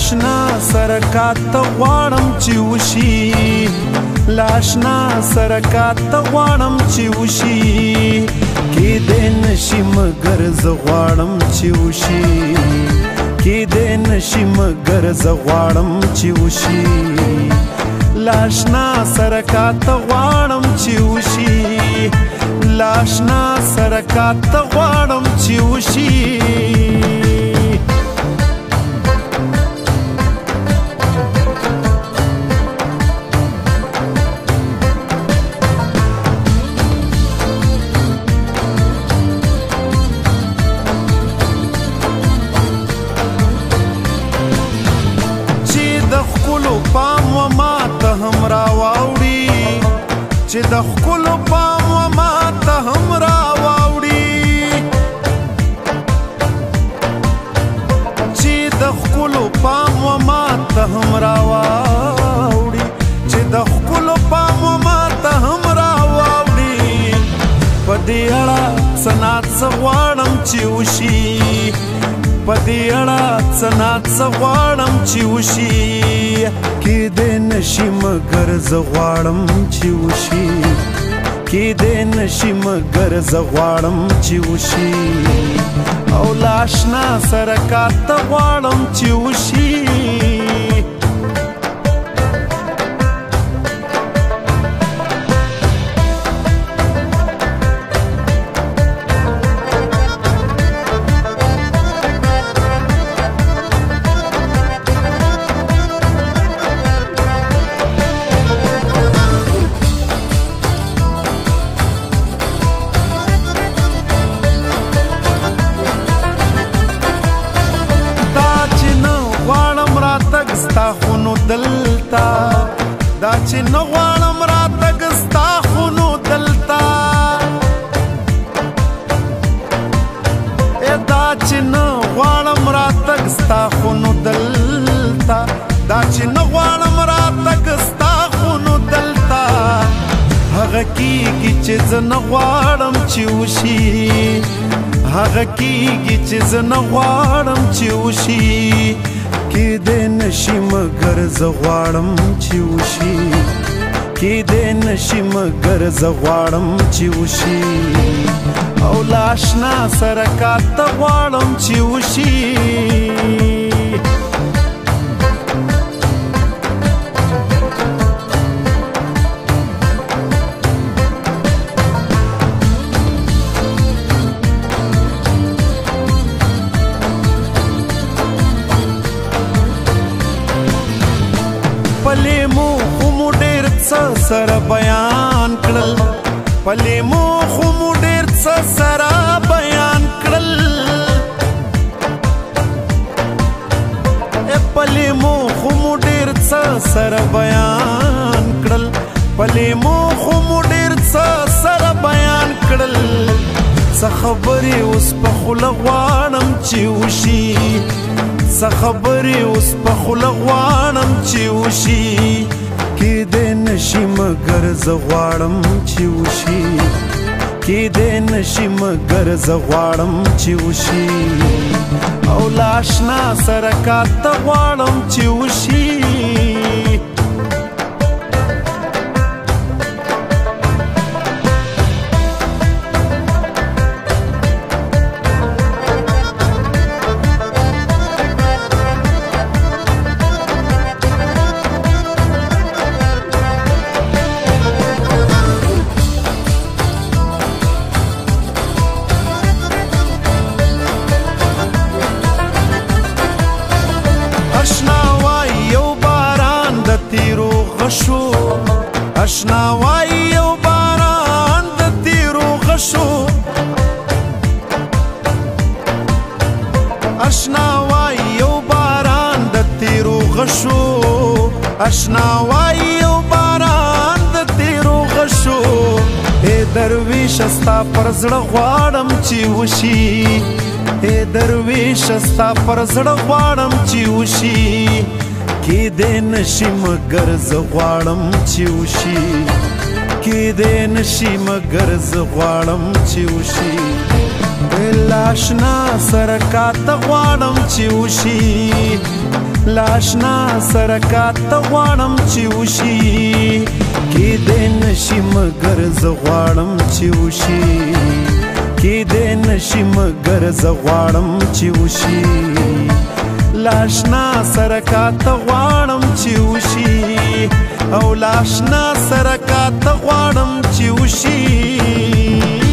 لاشنا سرکات غواړم چې وشي لاشنا سرکات غواړم چې وشي کېدی نشي مګر زه غواړم چې وشي کېدی نشي مګر زه غواړم چې وشي لاشنا سرکات غواړم چې وشي لاشنا سرکات غواړم چې وشي پام و ما ته هم راواوړي چې د ښکلو پام و ما ته هم راواوړي چې د ښکلو پام و ما ته هم راواوړي چې د ښکلو پام و ما ته هم راواوړي په دې اړه څه ناڅه غواړم چې وشي په دې اړه څه ناڅه غواړم چې وشي کېدی نشي مګر زه غواړم چې وشي کېدی نشي مګر زه غواړم چې وشي او لاشنا سرکات غواړم چې وشي ستا خو نو دلتا دا چې نه غواړم راتګ ستا خو نو دلتا دا چې نه غواړم راتګ ستا خو نو دلتا دا چې نه غواړم راتګ ستا خو نو دلتا هغه کېږي چې زه نه غواړم چې وشي هغه کېږي چې زه نه غواړم چې وشي کېدی نشي مګر زه غواړم چې وشي کېدی نشي مګر زه غواړم چې وشي او لاشنا سرکات غواړم چې وشي پلې مو خو مو ډېر څه سره بیان کړل پلې مو خو مو ډېر څه سره بیان کړل پلې مو خو مو ډېر څه سره بیان کړل پلې مو خو مو ډېر څه سره بیان کړل څه خبرې اوس په خوله غواړم چې وشي څه خبرې اوس په خوله غواړم چې وشي کېدی نشي مګر زه غواړم چې وشي کېدی نشي مګر زه غواړم چې وشي او لاشنا سرکات غواړم چې وشي اشنا وای یو باران د تیرو غشو اشنا وای یو باران د تیرو غشو اشنا وای یو باران د تیرو غشو اے درویش استا پر زړه غواړم چې وشي اے درویش استا پر زړه غواړم چې وشي کېدی نشي مګر زه غواړم چې وشي کېدی نشي مګر زه غواړم چې وشي لاشنا سرکات غواړم چې وشي لاشنا سره کاته غواړم چې وشي کیدی نشي مګر زه غواړم چې وشي کیدی نشي مګر زه غواړم چې وشي لاشنا سره کاته غواړم چې وشي او لاشنا سره کاته غواړم چې وشي